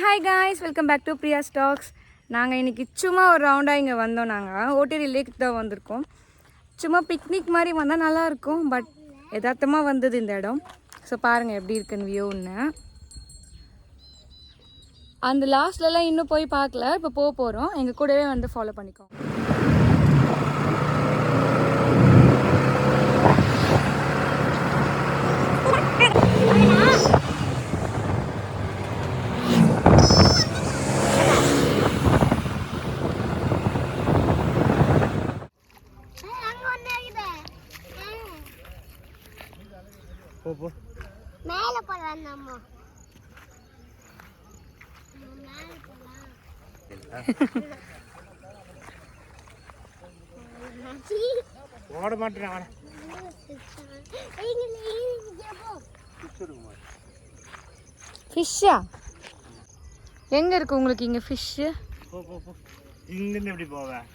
Hi guys, welcome back to Priya stocks. நாங்கள் இன்றைக்கி சும்மா ஒரு ரவுண்டாக இங்கே வந்தோம். நாங்கள் ஓட்டேரி லேக் தான் வந்திருக்கோம். சும்மா பிக்னிக் மாதிரி வந்தால் நல்லாயிருக்கும். பட் யதார்த்தமாக வந்தது இந்த இடம். ஸோ பாருங்கள் எப்படி இருக்குன்னு வியூன்னு. அந்த லாஸ்ட்லலாம் இன்னும் போய் பார்க்கல. இப்போ போக போகிறோம். எங்கள் கூடவே வந்து ஃபாலோ பண்ணிக்கோங்க. மேல போலாம் நம்ம மேல போலாம் ஓட மாட்டேன் வாடா ஃபிஷ்ஷா எங்கே இருக்குது உங்களுக்கு இங்கே ஃபிஷ்ஷு? போ போ போ இங்கேருந்து எப்படி போவேன்?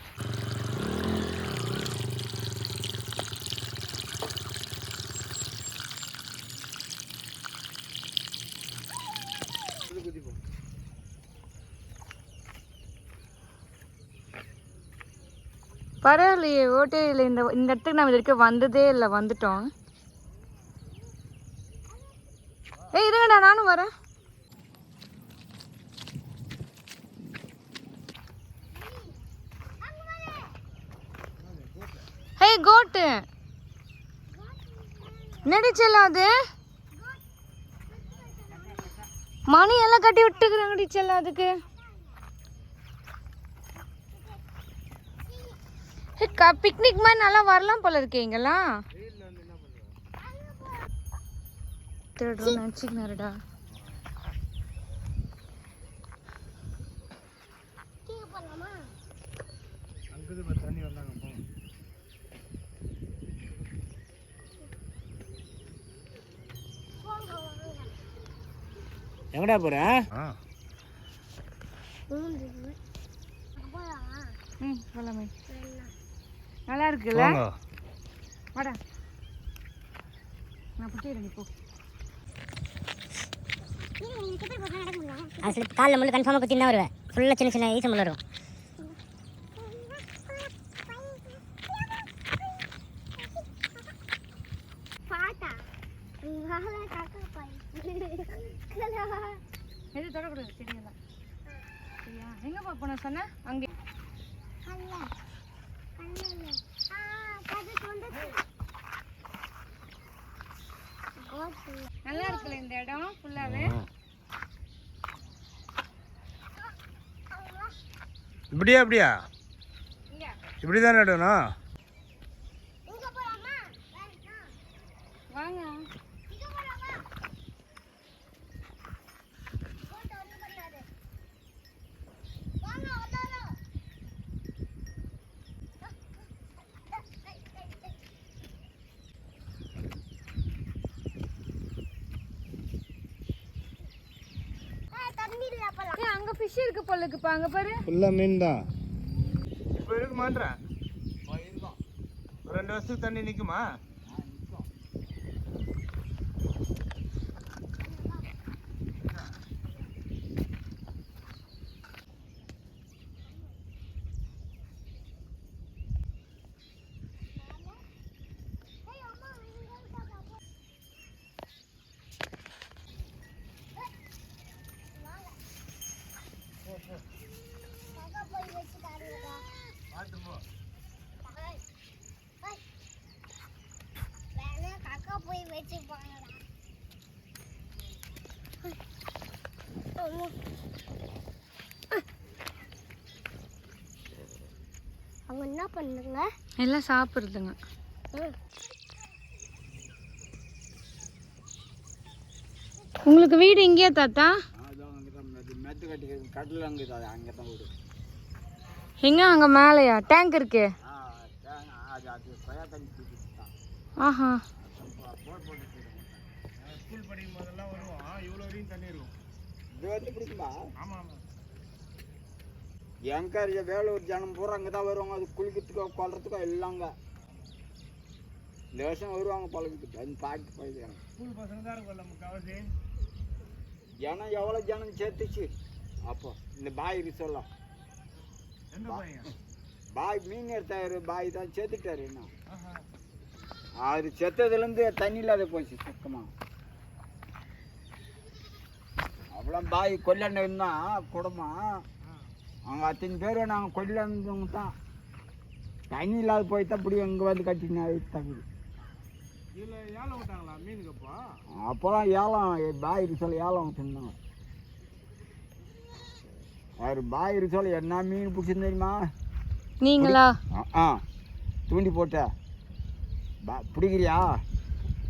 பரவாயில்லையே, ஓட்டேரியில் இந்த இடத்துக்கு நம்ம இது வரைக்கும் வந்ததே இல்லை. வந்துட்டோம். ஏய் இருங்கடா, நானும் வரேன். ஹே கோட்டு நடிச்சலாம், அது மணி எல்லாம் கட்டி விட்டுக்கிறாங்க செல்லம். அதுக்கு பிக்னிக் மாதிரி நல்லா வரலாம் போல இருக்கீங்களா? தேடுறோம் நினச்சிக்கினாருடா. எங்கடா போற? போலாமே. நல்லா இருக்குல்ல? வாடா, நான் புட்டிடுறேன். இப்போ அது காலில் முள்ளு கன்ஃபார்மாக குத்தி தான் வருவேன். ஃபுல்லாக சின்ன சின்ன ஈச முள்ள வரும். எது தொடக்கூடாது செடியெல்லாம். சரியா? எங்கே போன சொன்ன? அங்கே நல்லா இருக்குல்ல இந்த இடம் ஃபுல்லாவே? இப்படியா இப்படியா இப்படிதான் நடணும். வாங்க. அங்க ஃபிஷ் இருக்கு போல இருக்குப்பா. அங்க பாரு, ஃபுல்லா மீன் தான். இப்போ இருக்கு மாட்டேன். இருக்கும். 2 வருஷத்துக்கு தண்ணி நிக்குமா? அவங்க என்ன பண்ணுங்க? எல்லாம் சாப்பிடுறதுங்க. உங்களுக்கு வீடு இங்கேயா தாத்தா? எங்க அங்க மேலையா டேங்க் இருக்கு? ஆஹா. ஸ்கூல் படிக்கும் போதெல்லாம் வருவோம். இவ்வளோ வரையும் தண்ணி இருக்கும். இது வந்து பிடிக்குமா? ஆமாம் ஆமாம். எங்க வேலூர் ஜனம் பூரா அங்கே தான் வருவாங்க. அது குளிக்கிறதுக்கோ கொள்றதுக்கோ எல்லாங்க லேசம் வருவாங்க பழகுறதுக்கு. அது பார்த்து போயிடுறாங்க. ஸ்கூல் பசங்க தான் இருக்கும்ல முக்கால்வாசி. ஜனம் எவ்வளோ ஜனம் சேர்த்துச்சு. அப்போ இந்த பாய் சொல்லலாம் எந்த பையன் பாய் மீன் எடுத்தாரு பாய் தான் செத்துட்டாரு என்ன அது செத்ததுலேருந்து தண்ணி இல்லாத போச்சு சுத்தமாக அவ்வளோ பாய் கொல்லாண்ட இருந்தான் குடும்பம் அவங்க அத்தனை பேர் நாங்கள் கொல்லாந்தவங்க தான் தண்ணி இல்லாத போய் தான் இப்படி இங்கே வந்து கட்டினா தகுது இதில் ஏலம் விட்டாங்களா மீனுக்கு அப்போலாம் ஏலம் பாய் சொல்ல ஏலம் விட்டுருந்தாங்க அவர் பாய் சொல்ல என்ன மீன் பிடிச்சிருந்து தெரியுமா நீங்களா தூண்டி போட்ட பிடிக்கிறியா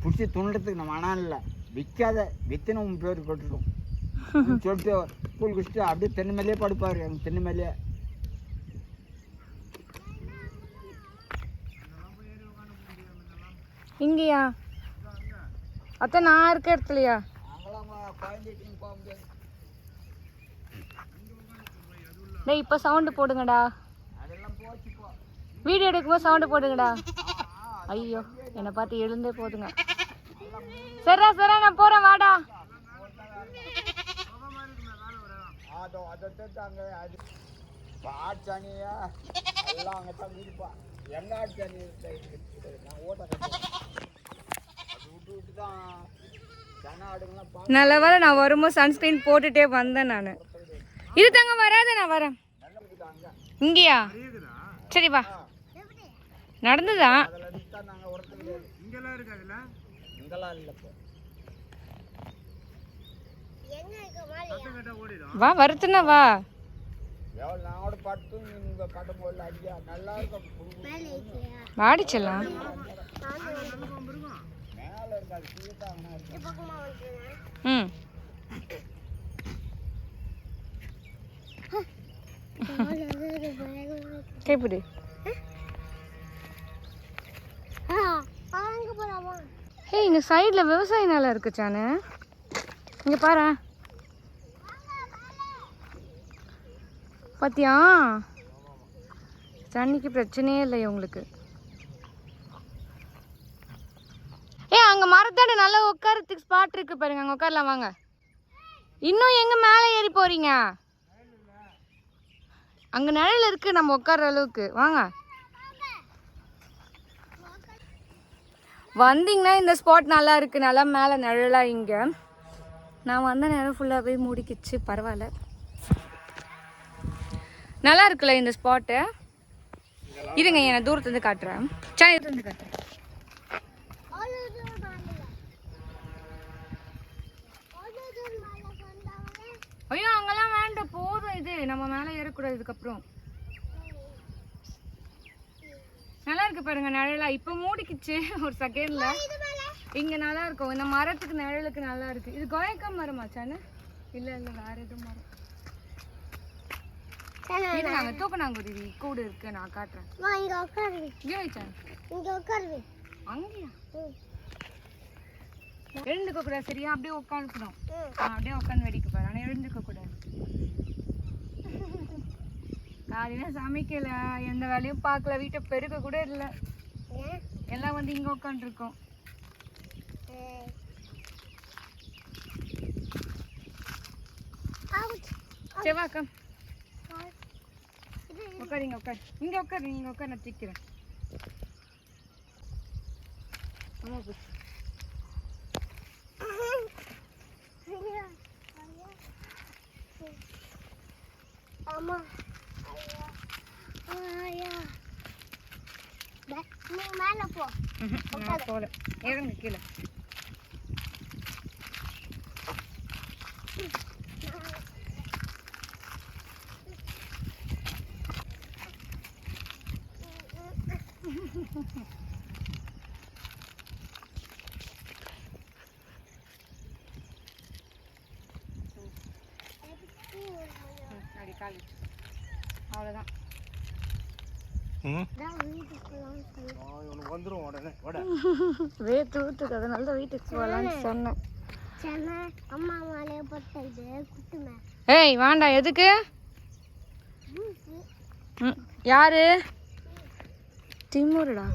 பிடிச்சி துண்டுறதுக்கு நம்ம அணா இல்லை விற்காத வித்தனை உன் பேர் கொட்டுடும் சொல்லிட்டு கூழ் குடிச்சிட்டு அப்படியே தென்னை மேலேயே படுப்பார் எனக்கு தென்னை மேலேயே இங்கேயா அத்தை நான் இருக்க இடத்துலையா டேய் இப்போ சவுண்டு போடுங்கடா வீடியோ எடுக்கும்போது சவுண்டு போடுங்கடா ஐயோ என்னை பார்த்து எழுந்தே போதுங்க சரிடா சரிடா நான் போகிறேன் வாடா ஆட்சானியா எல்லாம் அங்கே தான் இருப்பா எங்க ஆட்சானி நான் ஓட்ட அது விட்டு தான் சன ஆடுங்களாம் நல்ல வேளை நான் வரும்போது சன்ஸ்கிரீன் போட்டுட்டே வந்தேன் நான் இது தாங்க வராத நான் வரேன் இங்கேயா சரி வா நடந்துதான் அதில் இருந்தா நாங்கள் ஒருத்தர் கிடையாது இங்கெல்லாம் இருக்காதுல்ல இங்கெல்லாம் இல்லைப்போ சத்தம் கேட்டால் ஓடிடும் வா வருத்துனா வா எவ்வளோ நான் கூட பட்டு நீங்கள் கட்டும் போடல ஐயா நல்லா இருக்கும் வாடிச்சலாம் மேலே இருக்காது கீழே தான் இருக்கும் ம் கேப்பிடு ஏய் இங்கே சைடில் விவசாய நிலம் இருக்கு சானு இங்கே பாரு பாத்தியா தண்ணிக்கு பிரச்சனையே இல்லை உங்களுக்கு ஏய் அங்கே மரத்தாடு நல்லா உட்காரத்துக்கு ஸ்பாட் இருக்கு பாருங்க அங்கே உட்காரலாம் வாங்க இன்னும் எங்கே மேலே ஏறி போறீங்க அங்கே நிழல் இருக்கு நம்ம உட்கார்ற அளவுக்கு வாங்க வந்தீங்கன்னா இந்த ஸ்பாட் நல்லா இருக்கு நல்லா மேலே நிழலாக இங்கே நான் வந்த நேரம் ஃபுல்லாக போய் மூடிக்கிச்சு பரவாயில்ல நல்லா இருக்குல்ல இந்த ஸ்பாட்டு இருங்க நான் தூரத்துலேருந்து காட்டுறேன் தூரத்துலேருந்து காட்டுறேன் ஐயோ அங்கெல்லாம் வேண்டாம் போதும் இது நம்ம மேலே ஏறக்கூடாது இதுக்கப்புறம் நல்லா இருக்கு பாருங்க நிழலா இப்போ மூடிக்கிச்சு ஒரு செகண்ட்ல இங்க நல்லா இருக்கும் இந்த மரத்துக்கு நிழலுக்கு நல்லா இருக்கு இது கொயக்கா மரமா சானு இல்ல இல்ல வேற எதுவும் மரம் நாங்க தூக்கணாங்குருவி கூடு இருக்கு நான் காட்டுறேன் இங்கே வச்சான் அங்கேயா எழுந்துக்க கூடாது சரியா அப்படியே உட்காந்துக்கணும் அப்படியே உட்காந்து வெடிக்க பாரு ஆனால் எழுந்துக்க கூடாது காலையில சமைக்கல எந்த வேலையும் பார்க்கல வீட்டை பெருக்க கூட இல்லை எல்லாம் வந்து இங்க உட்காந்துருக்கோம் செவ்வாக்கம் உட்காருங்க உட்காரு இங்க உட்காரு நீங்க உட்காரு நான் தூக்கிறேன் ஆமா புஷ் அம்மா நீ மேலே போ நான் போல இறங்கு கீழே அப்படி காலி அவ்வளோதான் வந்துடும் உடனே வேத்து ஊத்துக்கு அதனால தான் வீட்டுக்கு போகலான்னு சொன்னேன் அம்மா மேலே போட்டது குட்டுமே ஏய் வேண்டாம் எதுக்கு யாரு திமுருடா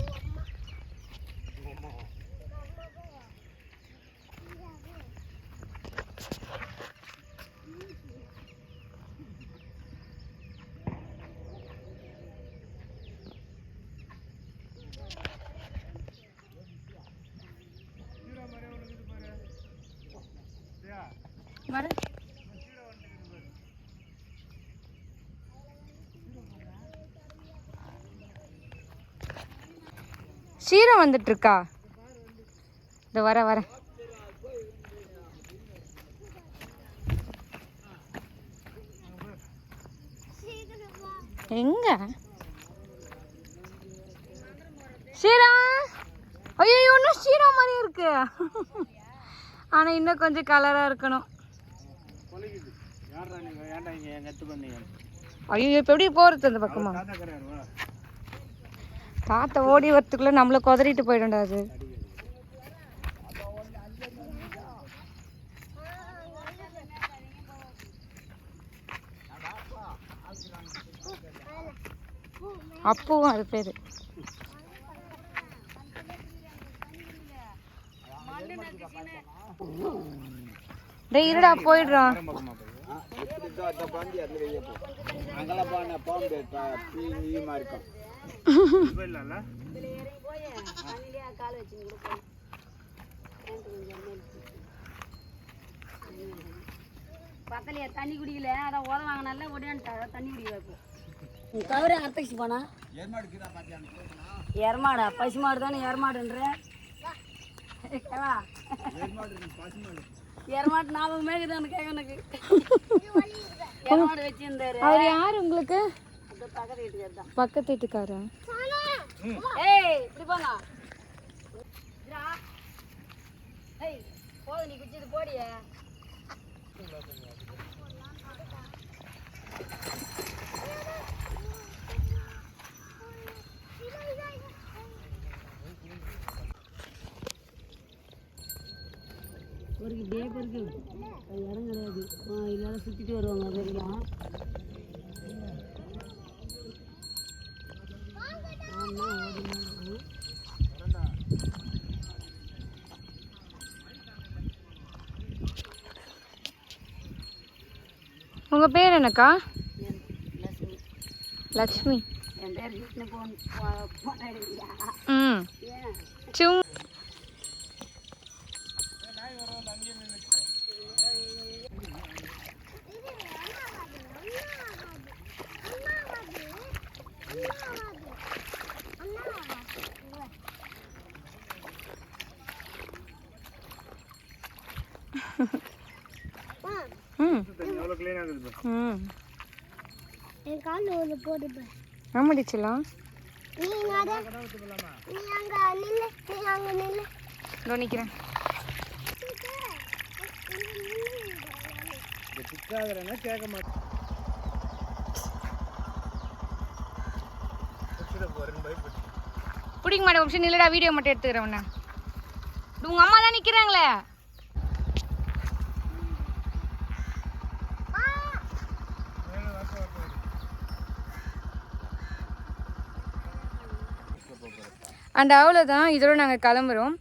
சீரம் வந்துட்டு இருக்கா? இந்த வரேன். எங்க சீரா? ஐயோ இன்னும் சீரா மாதிரி இருக்கு. ஆனா இன்னும் கொஞ்சம் கலரா இருக்கணும். ஐயோ இப்ப எப்படி போறது அந்த பக்கமா? தாத்தா ஓடி வரத்துக்குள்ள நம்மள குதறிட்டு போயிடும்டா அது. அப்பவும் அது பேரு. டேய் இருடா போயிடுறான். பக்கலையா தண்ணி குடிக்கல, அதான் ஓத வாங்கினால உடனே தண்ணி குடிக்க தவிர அர்த்தக்கு போனா எரமாடா பசு மாடு தானே எரமாடுன்ற எரமாட்டு ஞாபகம் மேகுதான்னு கேட்க எனக்கு. எரமாடு வச்சிருந்தாரு. அவர் யார் உங்களுக்கு? பக்கத்து வீட்டுக்காரு தான். பக்கத்து வீட்டுக்காரா? ஏய் இப்படி போங்க. ஏய் போது நீ குச்சிது போடிய. ஒரு டே பொறுக்கு இடம் கிடையாது. எல்லாரும் சுற்றிட்டு வருவாங்க. அதெல்லாம் உங்க பேர் என்னக்கா? லட்சுமி. லக்ஷ்மி. என் பேர் வீட்டில் போன் எடுக்கியா? ம் ஏன் சும் என் காலில் ஒன்று போடுப்ப. ஆமாடிச்சலாம். நீ அங்க நில்லு, நீ அங்க நில்லு. இதோ நிக்கிறேன். கேட்க மாட்டேன். பிடிக்க மாட்டேன். நிமிஷம் நில்லடா, வீடியோ மட்டும் எடுத்துக்கிறேன். உன்ன உங்க அம்மா தான் நிக்கிறாங்களே. அண்ட் அவ்வளோதான், இதோட நாங்கள் கிளம்புறோம்.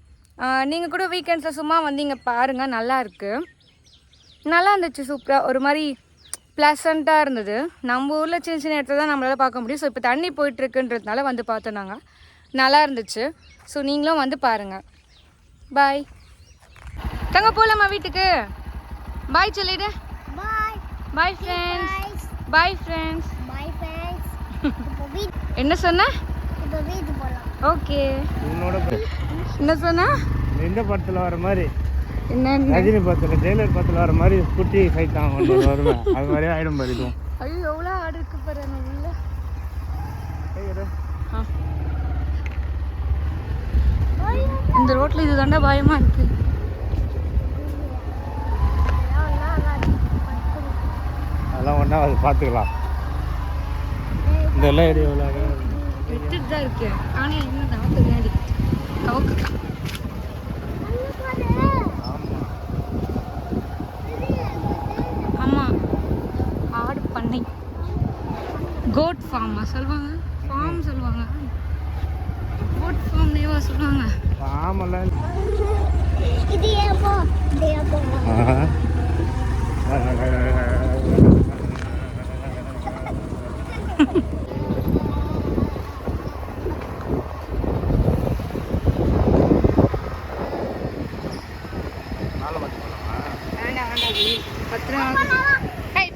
நீங்கள் கூட வீக்கெண்ட்ஸில் சும்மா வந்தீங்க பாருங்கள், நல்லா இருந்துச்சு. சூப்பராக ஒரு மாதிரி ப்ளசண்ட்டாக இருந்தது. நம்ம ஊரில் சின்ன சின்ன இடத்துல தான் நம்மளால் பார்க்க முடியும். ஸோ இப்போ தண்ணி போயிட்டுருக்குன்றதுனால வந்து பார்த்தோம் நாங்கள். நல்லா இருந்துச்சு. ஸோ நீங்களும் வந்து பாருங்கள். பாய் தங்க, போகலாமா வீட்டுக்கு? பாய் சொல்லிடு. Bye bye friends. Bye friends. Bye friends. என்ன சொன்ன? இப்போ வீட்டு போகலாம். ஓகே. உன்னோட என்ன சொன்னா? இந்த படத்தில் வர மாதிரி, என்ன ரஜினி படத்தில் ஜெயிலர் படத்தில் வர மாதிரி குட்டி ஃபைட் தான் வருவேன். அது மாதிரியே ஆயிடும் பாருக்கும். ஐயோ எவ்வளோ ஆடு இருக்கு பாரு உள்ள. இந்த ரோட்ல இது தாண்டா பயமா இருக்கு. அதெல்லாம் ஒன்றா அது பார்த்துக்கலாம். இந்த எல்லாம் எடி எவ்வளோ விட்டுட்டு தான் இருக்கு. ஆனால் என்ன நாட்டு விளையாடி கவுக்கு. ஆமாம், ஆடு பண்ணை, கோட் ஃபார்மா சொல்லுவாங்க. ஃபார்ம் சொல்லுவாங்க. கோட் ஃபார்ம் நேவா சொல்லுவாங்க. ஆமாம். இது ஏப்போ இது ஏப்போ.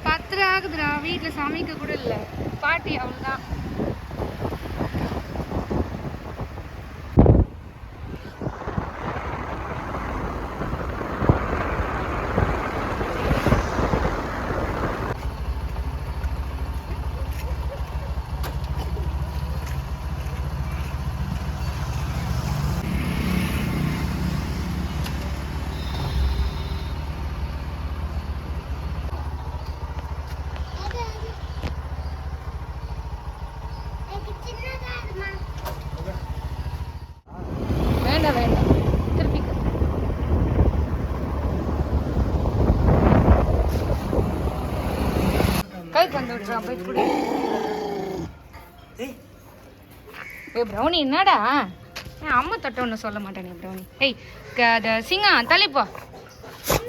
பத்திரம் ஆகுதுடா. வீட்டில் சமைக்க கூட இல்லை, பாட்டி அவ்வளோதான். வேண்டாம் வேண்டாம் திருப்பிக்க. கை தந்து விட்டுறான் போய் குடி. ஏய் ப்ரௌனி என்னடா? ஏன் அம்மா தொட்ட ஒன்று சொல்ல மாட்டேனே ப்ரௌனி. ஏய் அந்த சிங்கம் தள்ளிப்போ.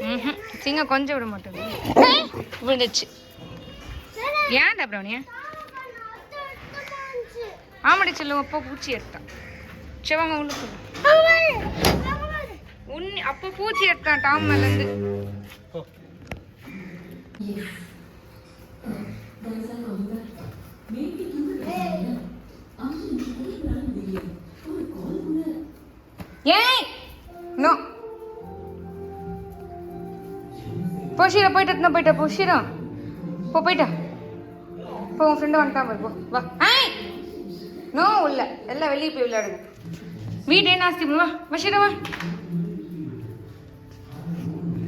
ம் சிங்கம் கொஞ்சம் விட மாட்டேங்குது. விழுந்துச்சு. ஏன்டா ப்ரௌனியா? ஆமாடி சொல்லுவோம். அப்போ பூச்சி எடுத்தான். சிவங்க உள்ளுக்கு அப்போ பூச்சி எடுத்தான் டாம் மேலேருந்து. ஏய் நோ போஷீரா போயிட்டா போஷீரா போயிட்டா போ. உன் ஃப்ரெண்டு வந்துட்டா பாரு. போ வா. ஏய் நோ உள்ள எல்லாம் வெளியே போய் விளையாடுங்க. வீட்டே நாஸ்தி வா வஷீரா வா.